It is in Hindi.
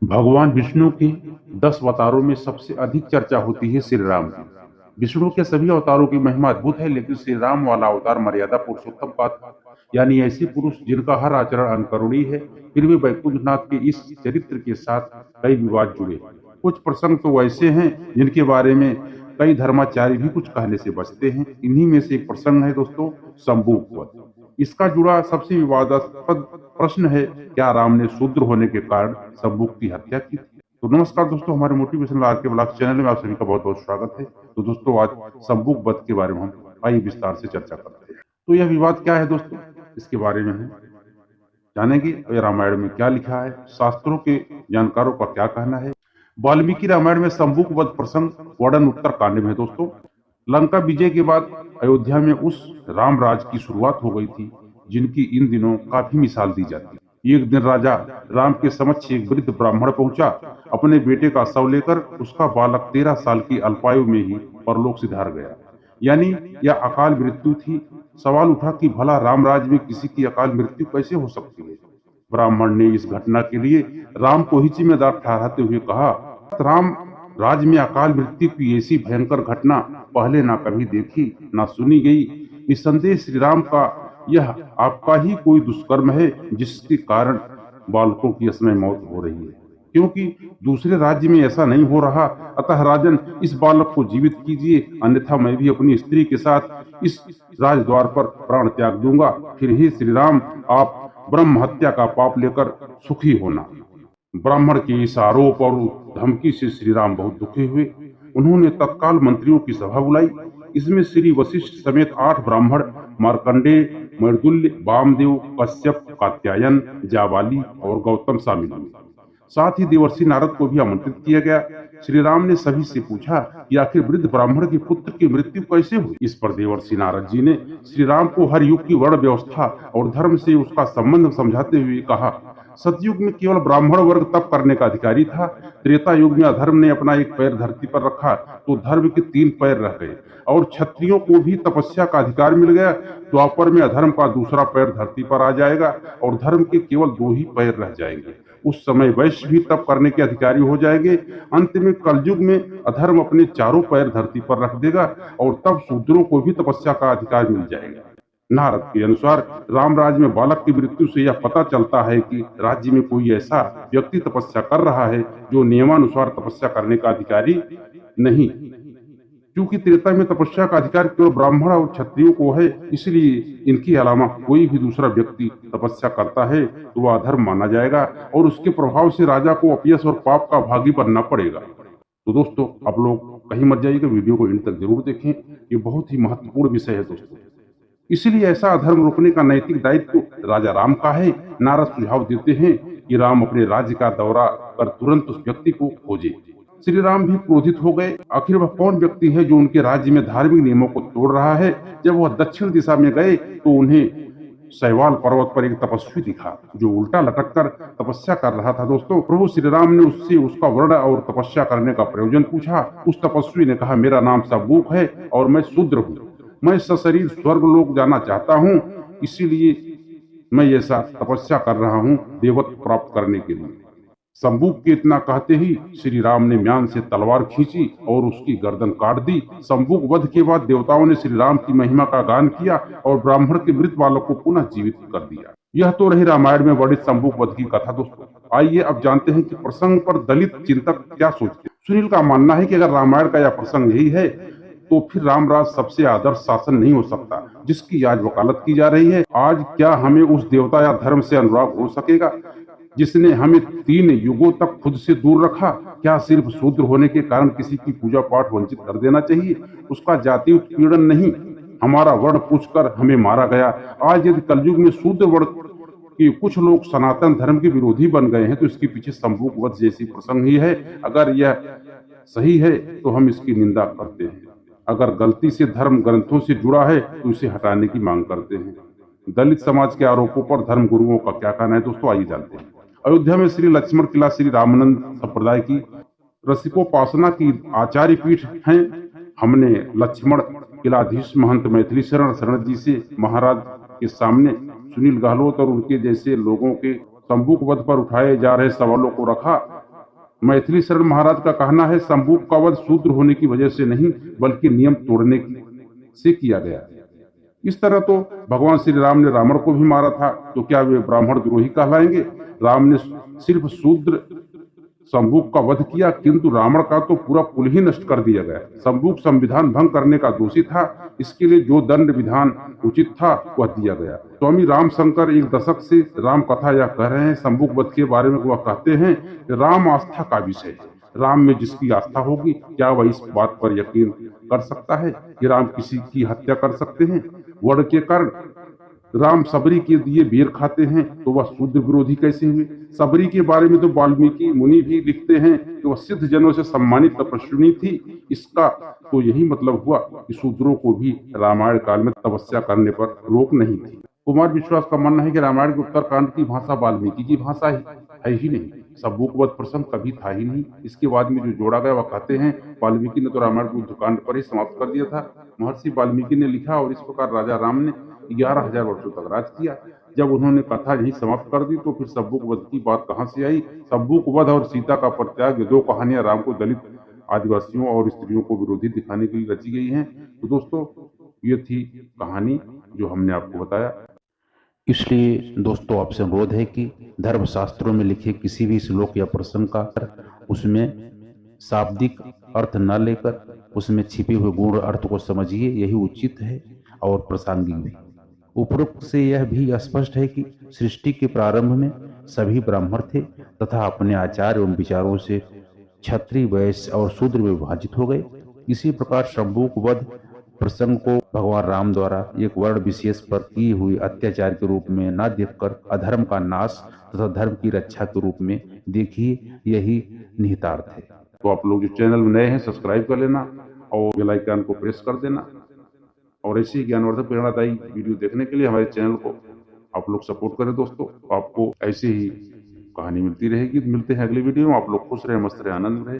भगवान विष्णु के 10 अवतारों में सबसे अधिक चर्चा होती है श्री राम की। विष्णु के सभी अवतारों की महिमा अद्भुत है, लेकिन श्री राम वाला अवतार मर्यादा पुरुषोत्तम का था। यानी ऐसे पुरुष जिनका हर आचरण अनुकरणीय है, फिर भी वैकुंठनाथ के इस चरित्र के साथ कई विवाद जुड़े हैं। कुछ प्रसंग तो ऐसे हैं जिनके बारे में कई धर्माचार्य भी कुछ कहने से बचते हैं। इन्हीं में से एक प्रसंग है दोस्तों, शंबुक वध। इसका जुड़ा सबसे विवादास्पद प्रश्न है, क्या राम ने शूद्र होने के कारण शंबुक की हत्या की थी? तो नमस्कार दोस्तों, हमारे मोटिवेशनल आर के ब्लॉग चैनल में आप सभी का बहुत बहुत स्वागत है। तो दोस्तों, आज शंबुक वध के बारे में हम आइए विस्तार से चर्चा करते हैं। तो यह विवाद क्या है दोस्तों, इसके बारे में हम जानेंगे। और रामायण में क्या लिखा है, शास्त्रों के जानकारों का क्या कहना है। वाल्मीकि रामायण में शंबुक वध प्रसंग वर्णन उत्तर कांड में है दोस्तों। लंका विजय के बाद अयोध्या में उस रामराज की शुरुआत हो गई थी जिनकी इन दिनों काफी मिसाल दी जाती है। एक दिन राजा राम के समक्ष एक वृद्ध ब्राह्मण पहुंचा। अपने बेटे का शव लेकर उसका बालक 13 साल की अल्पायु में ही परलोक सिधार गया। यानी यह अकाल मृत्यु थी। सवाल उठा कि भला रामराज में किसी की अकाल मृत्यु कैसे हो सकती है। ब्राह्मण ने इस घटना के लिए राम को ही जिम्मेदार ठहराते हुए कहा, राम राज में अकाल मृत्यु की ऐसी भयंकर घटना पहले ना कभी देखी ना सुनी गई। निस्संदेह श्री राम का यह आपका ही कोई दुष्कर्म है जिसके कारण बालकों की असमय मौत हो रही है, क्योंकि दूसरे राज्य में ऐसा नहीं हो रहा। अतः राजन, इस बालक को जीवित कीजिए, अन्यथा मैं भी अपनी स्त्री के साथ इस राजद्वार पर प्राण त्याग दूंगा। फिर ही श्री राम आप ब्रह्म हत्या का पाप लेकर सुखी होना। ब्राह्मण के इस आरोप और धमकी से श्री राम बहुत दुखी हुए। उन्होंने तत्काल मंत्रियों की सभा बुलाई। इसमें श्री वशिष्ठ समेत 8 ब्राह्मण, मार्कंडेय, मर्दुल्य, वामदेव, कश्यप, कात्यायन, जाबाली और गौतम शामिल हुए। साथ ही देवर्षि नारद को भी आमंत्रित किया गया। श्री राम ने सभी से पूछा कि आखिर वृद्ध ब्राह्मण के पुत्र की मृत्यु कैसे हुई। इस पर देवर्षि नारद जी ने श्री राम को हर युग की वर्ण व्यवस्था और धर्म से उसका संबंध समझाते हुए कहा, सतयुग में केवल ब्राह्मण वर्ग तप करने का अधिकारी था। त्रेता युग में अधर्म ने अपना एक पैर धरती पर रखा तो धर्म के 3 पैर रह गए और क्षत्रियों को भी तपस्या का अधिकार मिल गया। द्वापर में अधर्म का दूसरा पैर धरती पर आ जाएगा और धर्म के केवल 2 ही पैर रह जाएंगे। उस समय वैश्य भी तप करने के अधिकारी हो जाएंगे। अंत में कलयुग में अधर्म अपने 4 पैर धरती पर रख देगा और तब शूद्रों को भी तपस्या का अधिकार मिल जाएगा। नारद के अनुसार रामराज में बालक की मृत्यु से यह पता चलता है कि राज्य में कोई ऐसा व्यक्ति तपस्या कर रहा है जो नियमानुसार तपस्या करने का अधिकारी नहीं। क्योंकि त्रेता में तपस्या का अधिकार केवल ब्राह्मण और क्षत्रियों को है, इसलिए इनके अलावा कोई भी दूसरा व्यक्ति तपस्या करता है तो वह अधर्म माना जाएगा और उसके प्रभाव से राजा को अपयश और पाप का भागी बनना पड़ेगा। तो दोस्तों, आप लोग कहीं मत जाइएगा, वीडियो को एंड तक जरूर देखें। ये बहुत ही महत्वपूर्ण विषय है दोस्तों। इसलिए ऐसा अधर्म रोकने का नैतिक दायित्व राजा राम का है। नारद सुझाव देते हैं कि राम अपने राज्य का दौरा कर तुरंत उस व्यक्ति को खोजे। श्री राम भी क्रोधित हो गए। आखिर वह कौन व्यक्ति है जो उनके राज्य में धार्मिक नियमों को तोड़ रहा है। जब वह दक्षिण दिशा में गए तो उन्हें शैवाल पर्वत पर एक तपस्वी दिखा जो उल्टा लटक कर तपस्या कर रहा था। दोस्तों, प्रभु श्री राम ने उससे उसका वर्ण और तपस्या करने का प्रयोजन पूछा। उस तपस्वी ने कहा, मेरा नाम शंबुक है और मैं शूद्र हूँ। मैं सशरीर स्वर्ग लोक जाना चाहता हूँ, इसीलिए मैं ऐसा तपस्या कर रहा हूँ देवत्व प्राप्त करने के लिए। शंबुक के इतना कहते ही श्री राम ने म्यान से तलवार खींची और उसकी गर्दन काट दी। शंबुक वध के बाद देवताओं ने श्री राम की महिमा का गान किया और ब्राह्मण के मृत बालक को पुनः जीवित कर दिया। यह तो रही रामायण में वर्णित शंबुक वध की कथा। दोस्तों, आइए अब जानते हैं कि प्रसंग पर दलित चिंतक क्या सोचते हैं। सुनील का मानना है कि अगर रामायण का यह प्रसंग यही है तो फिर रामराज सबसे आदर्श शासन नहीं हो सकता जिसकी आज वकालत की जा रही है। आज क्या हमें उस देवता या धर्म से अनुराग हो सकेगा जिसने हमें 3 युगों तक खुद से दूर रखा? क्या सिर्फ शूद्र होने के कारण किसी की पूजा पाठ वंचित कर देना चाहिए? उसका जाति उत्पीड़न नहीं, हमारा वर्ण पूछकर हमें मारा गया। आज यदि कलयुग में शूद्र वर्ण के कुछ लोग सनातन धर्म के विरोधी बन गए हैं तो इसके पीछे शंबुक वध जैसी प्रसंग ही है। अगर यह सही है तो हम इसकी निंदा करते हैं। अगर गलती से धर्म ग्रंथों से जुड़ा है तो इसे हटाने की मांग करते हैं। दलित समाज के आरोपों पर धर्म गुरुओं का क्या कहना है दोस्तों, आइए जानते हैं। अयोध्या में श्री लक्ष्मण किला श्री रामानंद संप्रदाय की रसिकोपासना की आचार्य पीठ है। हमने लक्ष्मण किलाधीश महंत मैथिली शरण जी से महाराज के सामने सुनील गहलोत और उनके जैसे लोगों के शंबुक वध पर उठाए जा रहे सवालों को रखा। मैथिली शरण महाराज का कहना है, शंभू का वध शूद्र होने की वजह से नहीं बल्कि नियम तोड़ने से किया गया। इस तरह तो भगवान श्री राम ने रावण को भी मारा था, तो क्या वे ब्राह्मण द्रोही कहलाएंगे? राम ने सिर्फ शूद्र शंभूक का वध किया, किंतु रावण का तो पूरा कुल ही नष्ट कर दिया गया। शंभूक संविधान भंग करने का दोषी था, इसके लिए जो दंड विधान उचित था वह दिया गया। स्वामी रामशंकर एक दशक से राम कथा यह कह रहे हैं। शंभूक वध के बारे में वह कहते हैं, राम आस्था का विषय है। राम में जिसकी आस्था होगी, क्या वह इस बात पर यकीन कर सकता है कि राम किसी की हत्या कर सकते हैं? वर्ण के कारण राम सबरी के दिए बेर खाते हैं, तो वह शूद्र विरोधी कैसे हुए? सबरी के बारे में तो वाल्मीकि मुनि भी लिखते हैं कि वह सिद्ध जनों से सम्मानित तपस्विनी थी। इसका तो यही मतलब हुआ कि शूद्रों को भी रामायण काल में तपस्या करने पर रोक नहीं थी। कुमार विश्वास का मानना है कि रामायण के उत्तरकांड की भाषा वाल्मीकि की भाषा है ही नहीं। शंभूक वध प्रसंग कभी था ही नहीं। इसके बाद में जो जोड़ा गया वह कहते हैं, वाल्मीकि ने तो रामायण को युद्धकांड पर ही समाप्त कर दिया था। महर्षि वाल्मीकि ने लिखा और इस प्रकार राजा राम ने 11,000 वर्षों तक राज किया। जब उन्होंने कथा यही समाप्त कर दी तो फिर शंभूक वध की बात कहां से आई? शंभूक वध और सीता का परित्याग, ये दो कहानियां राम को दलित, आदिवासियों और स्त्रियों को विरोधी दिखाने के लिए रची गई हैं। तो दोस्तों, ये थी कहानी जो हमने आपको बताया। इसलिए दोस्तों आपसे अनुरोध है कि धर्मशास्त्रों में लिखे किसी भी श्लोक या प्रसंग का उसमें शाब्दिक अर्थ न लेकर उसमें छिपे हुए गूढ़ अर्थ को समझिए, यही उचित है और प्रासंगिक भी। उपरोक्त से यह भी स्पष्ट है कि सृष्टि के प्रारंभ में सभी ब्राह्मण थे तथा अपने आचार एवं विचारों से क्षत्रिय, वैश्य और शूद्र में विभाजित हो गए। इसी प्रकार शंभूक वध प्रसंग को भगवान राम द्वारा एक वर्ण विशेष पर की हुई अत्याचार के रूप में न देखकर अधर्म का नाश तथा धर्म की रक्षा के रूप में देखिए, यही निहितार्थ है। तो आप लोग जो चैनल में नए हैं सब्सक्राइब कर लेना और बेल आइकन को प्रेस कर देना, और ऐसे ही ज्ञानवर्धक प्रेरणादायी वीडियो देखने के लिए हमारे चैनल को आप लोग सपोर्ट करें। दोस्तों, आपको ऐसे ही कहानी मिलती रहेगी। मिलते हैं अगले वीडियो में। आप लोग खुश रहे, मस्त रहे, आनंद रहे।